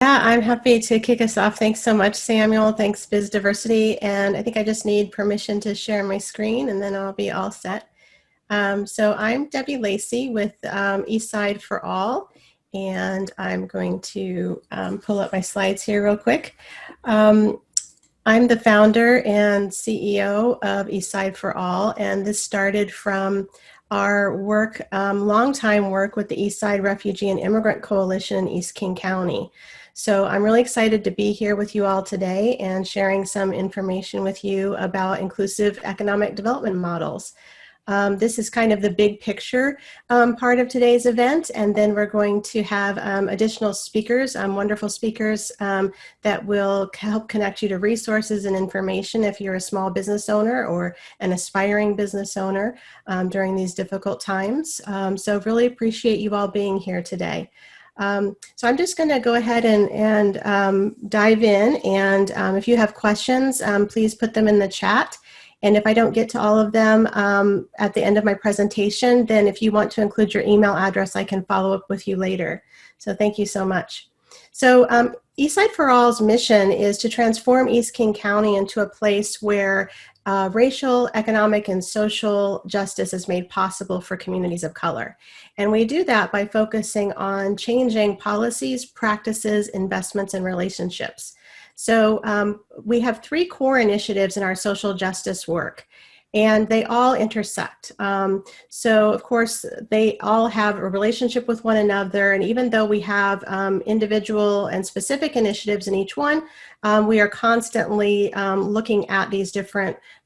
Yeah, I'm happy to kick us off. Thanks so much, Samuel. Thanks, Biz Diversity. And I think I just need permission to share my screen and then I'll be all set. So I'm Debbie Lacy with Eastside for All, and I'm going to pull up my slides here real quick. I'm the founder and CEO of Eastside for All, and this started from our work, long-time work with the Eastside Refugee and Immigrant Coalition in East King County. So I'm really excited to be here with you all today and sharing some information with you about inclusive economic development models. This is kind of the big picture part of today's event, and then we're going to have additional speakers, wonderful speakers that will help connect you to resources and information if you're a small business owner or an aspiring business owner during these difficult times. So really appreciate you all being here today. So I'm just going to go ahead and dive in, and if you have questions, please put them in the chat. And if I don't get to all of them at the end of my presentation, then if you want to include your email address, I can follow up with you later. So thank you so much. So Eastside for All's mission is to transform East King County into a place where racial, economic, and social justice is made possible for communities of color. And we do that by focusing on changing policies, practices, investments, and relationships. So we have three core initiatives in our social justice work, and they all intersect. So of course, they all have a relationship with one another, and even though we have individual and specific initiatives in each one, we are constantly looking at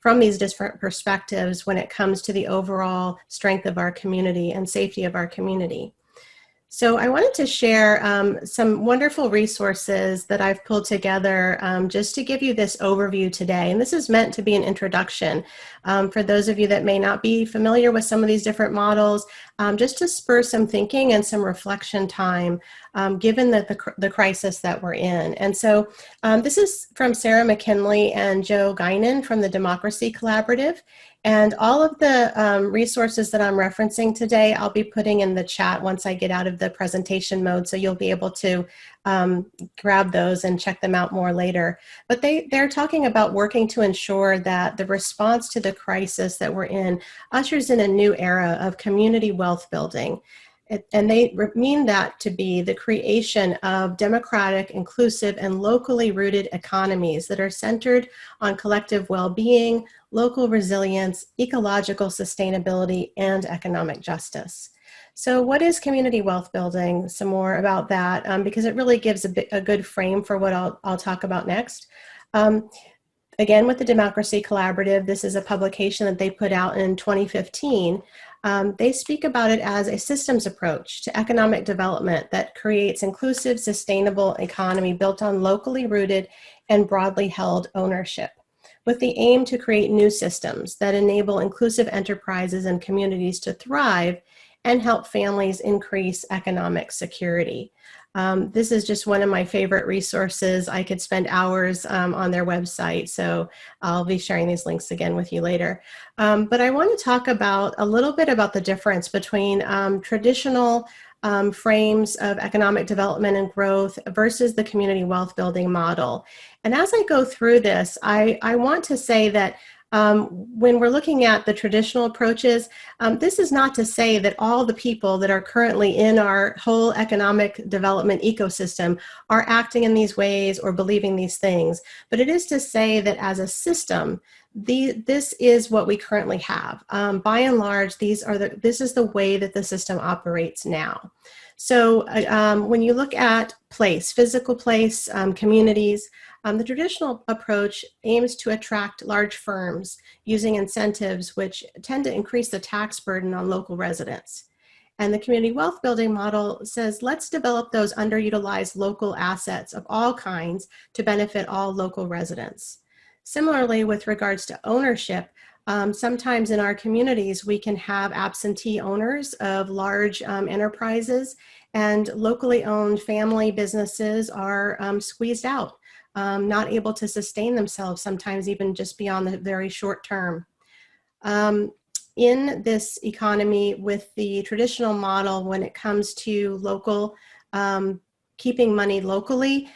from these different perspectives when it comes to the overall strength of our community and safety of our community. So I wanted to share some wonderful resources that I've pulled together just to give you this overview today. And this is meant to be an introduction for those of you that may not be familiar with some of these different models, just to spur some thinking and some reflection time given the crisis that we're in. And so this is from Sarah McKinley and Joe Guinan from the Democracy Collaborative. And all of the resources that I'm referencing today, I'll be putting in the chat once I get out of the presentation mode, so you'll be able to grab those and check them out more later. But they're talking about working to ensure that the response to the crisis that we're in ushers in a new era of community wealth building. And they mean that to be the creation of democratic, inclusive, and locally rooted economies that are centered on collective well-being, local resilience, ecological sustainability, and economic justice. So what is community wealth building? Some more about that, because it really gives a good frame for what I'll talk about next. Again, with the Democracy Collaborative, this is a publication that they put out in 2015. They speak about it as a systems approach to economic development that creates inclusive, sustainable economy built on locally rooted and broadly held ownership, with the aim to create new systems that enable inclusive enterprises and communities to thrive and help families increase economic security. This is just one of my favorite resources. I could spend hours on their website, so I'll be sharing these links again with you later. But I want to talk about a little bit about the difference between traditional frames of economic development and growth versus the community wealth building model. And as I go through this, I want to say that when we're looking at the traditional approaches, this is not to say that all the people that are currently in our whole economic development ecosystem are acting in these ways or believing these things, but it is to say that as a system, this is what we currently have. By and large, this is the way that the system operates now. So when you look at place, physical place, communities, the traditional approach aims to attract large firms using incentives which tend to increase the tax burden on local residents. And the community wealth building model says, let's develop those underutilized local assets of all kinds to benefit all local residents. Similarly, with regards to ownership, sometimes in our communities, we can have absentee owners of large enterprises, and locally owned family businesses are squeezed out, not able to sustain themselves, sometimes even just beyond the very short term. In this economy with the traditional model, when it comes to local keeping money locally,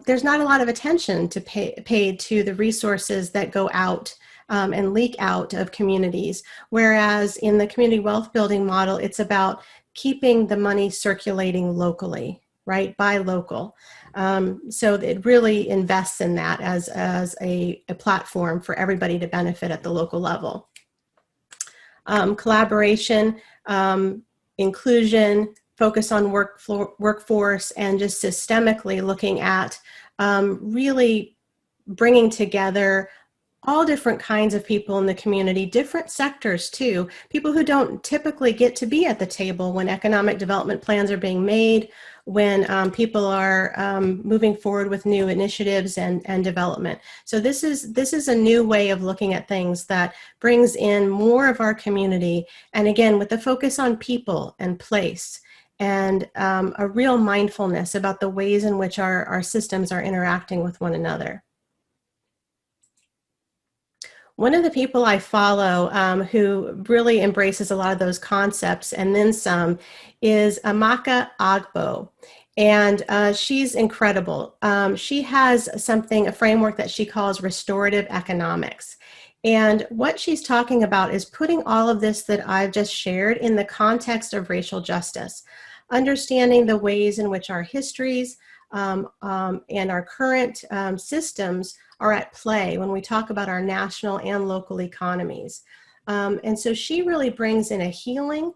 there's not a lot of attention to paid to the resources that go out and leak out of communities. Whereas in the community wealth building model, it's about keeping the money circulating locally, right? Buy local. So it really invests in that as a platform for everybody to benefit at the local level. Collaboration, inclusion, focus on workforce, and just systemically looking at really bringing together all different kinds of people in the community, different sectors too, people who don't typically get to be at the table when economic development plans are being made, when people are moving forward with new initiatives and development. So this is a new way of looking at things that brings in more of our community, and again, with the focus on people and place, and a real mindfulness about the ways in which our systems are interacting with one another. One of the people I follow who really embraces a lot of those concepts and then some is Amaka Agbo. And she's incredible. She has a framework that she calls restorative economics. And what she's talking about is putting all of this that I've just shared in the context of racial justice, understanding the ways in which our histories and our current systems are at play when we talk about our national and local economies. And so she really brings in a healing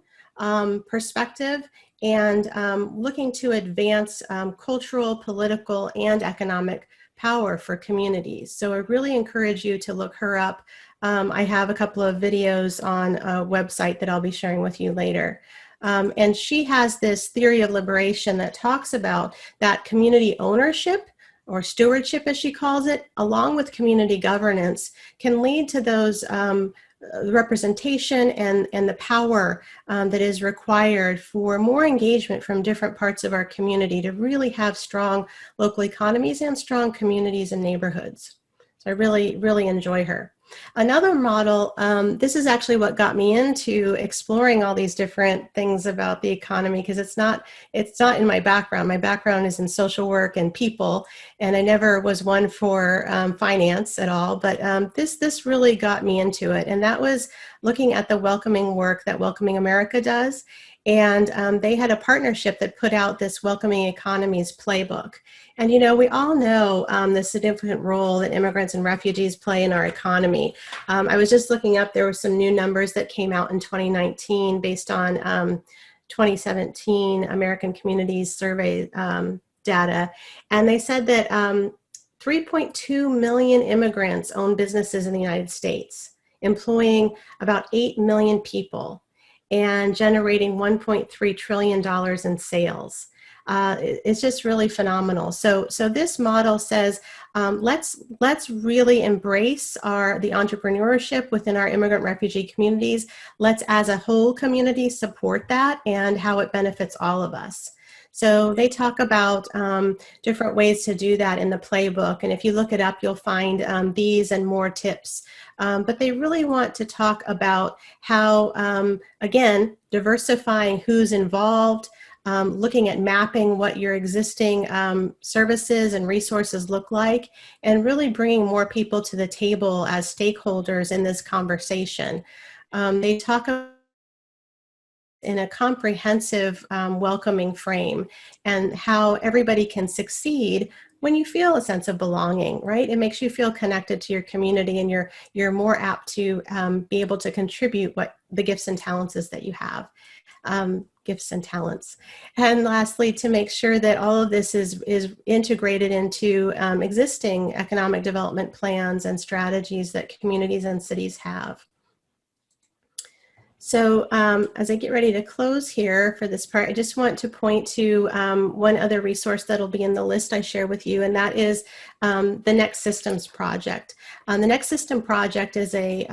perspective and looking to advance cultural, political, and economic power for communities. So I really encourage you to look her up. I have a couple of videos on a website that I'll be sharing with you later. And she has this theory of liberation that talks about that community ownership, or stewardship as she calls it, along with community governance, can lead to those representation and the power that is required for more engagement from different parts of our community to really have strong local economies and strong communities and neighborhoods. So I really, really enjoy her. Another model, this is actually what got me into exploring all these different things about the economy, because it's not in my background. My background is in social work and people, and I never was one for finance at all, but this really got me into it, and that was looking at the welcoming work that Welcoming America does. And they had a partnership that put out this Welcoming Economies playbook. And, you know, we all know the significant role that immigrants and refugees play in our economy. I was just looking up, there were some new numbers that came out in 2019 based on 2017 American Communities Survey data. And they said that 3.2 million immigrants own businesses in the United States, employing about 8 million people, and generating $1.3 trillion in sales. It's just really phenomenal. So this model says, let's really embrace the entrepreneurship within our immigrant refugee communities. Let's, as a whole community, support that and how it benefits all of us. So they talk about different ways to do that in the playbook. And if you look it up, you'll find these and more tips. But they really want to talk about how, again, diversifying who's involved, looking at mapping what your existing services and resources look like, and really bringing more people to the table as stakeholders in this conversation. They talk about in a comprehensive welcoming frame, and how everybody can succeed when you feel a sense of belonging, right? It makes you feel connected to your community, and you're more apt to be able to contribute what the gifts and talents is that you have. Gifts and talents. And lastly, to make sure that all of this is integrated into existing economic development plans and strategies that communities and cities have. So as I get ready to close here for this part, I just want to point to one other resource that'll be in the list I share with you, and that is the Next Systems Project. The Next System Project is a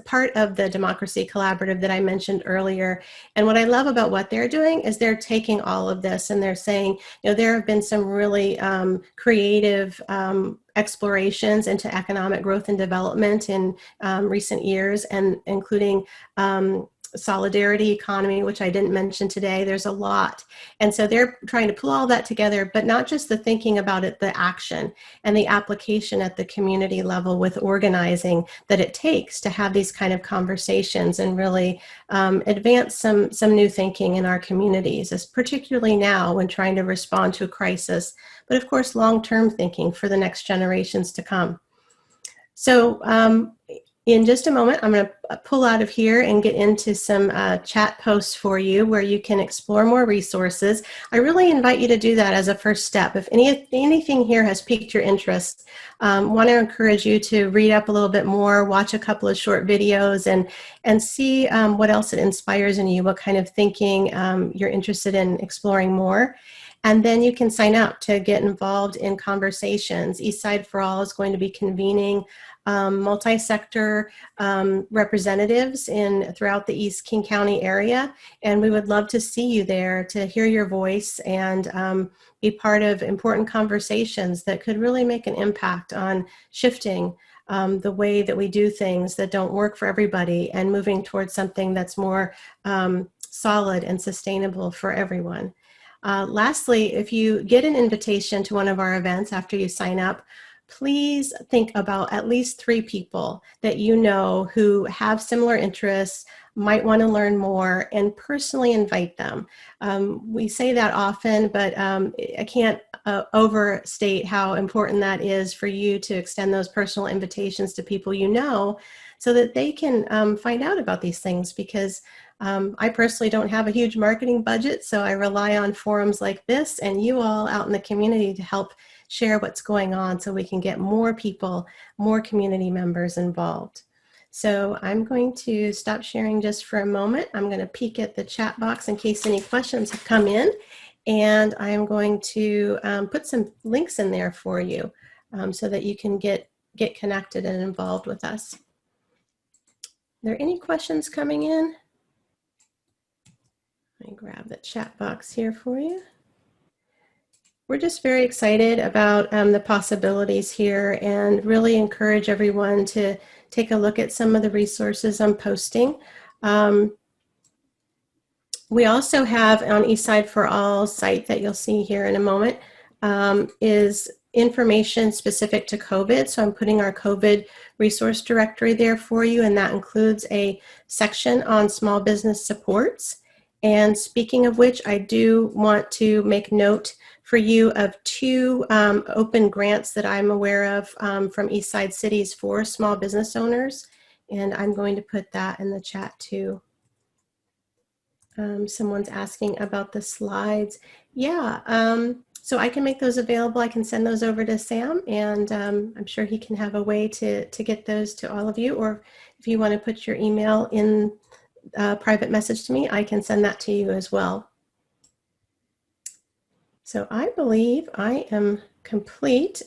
part of the Democracy Collaborative that I mentioned earlier. And what I love about what they're doing is they're taking all of this and they're saying, you know, there have been some really creative explorations into economic growth and development in recent years, and including solidarity economy, which I didn't mention today. There's a lot. And so they're trying to pull all that together, but not just the thinking about it, the action and the application at the community level with organizing that it takes to have these kind of conversations and really advance some new thinking in our communities, as particularly now when trying to respond to a crisis, but of course, long-term thinking for the next generations to come. So in just a moment, I'm going to pull out of here and get into some chat posts for you where you can explore more resources. I really invite you to do that as a first step. If anything here has piqued your interest, want to encourage you to read up a little bit more, watch a couple of short videos, and see what else it inspires in you, what kind of thinking you're interested in exploring more. And then you can sign up to get involved in conversations. Eastside for All is going to be convening multi-sector representatives throughout the East King County area. And we would love to see you there to hear your voice and be part of important conversations that could really make an impact on shifting the way that we do things that don't work for everybody and moving towards something that's more solid and sustainable for everyone. Lastly, if you get an invitation to one of our events after you sign up, please think about at least 3 people that you know who have similar interests, might want to learn more, and personally invite them. We say that often, but I can't overstate how important that is for you to extend those personal invitations to people you know so that they can find out about these things, because I personally don't have a huge marketing budget, so I rely on forums like this and you all out in the community to help share what's going on so we can get more people, more community members involved. So I'm going to stop sharing just for a moment. I'm going to peek at the chat box in case any questions have come in, and I'm going to put some links in there for you so that you can get connected and involved with us. Are there any questions coming in? Let me grab the chat box here for you. We're just very excited about the possibilities here and really encourage everyone to take a look at some of the resources I'm posting. We also have on Eastside for All site that you'll see here in a moment is information specific to COVID. So I'm putting our COVID resource directory there for you, and that includes a section on small business supports. And speaking of which, I do want to make note for you of 2 open grants that I'm aware of from Eastside Cities for small business owners. And I'm going to put that in the chat too. Someone's asking about the slides. Yeah, so I can make those available. I can send those over to Sam, and I'm sure he can have a way to get those to all of you. Or if you want to put your email in private message to me, I can send that to you as well. So I believe I am complete.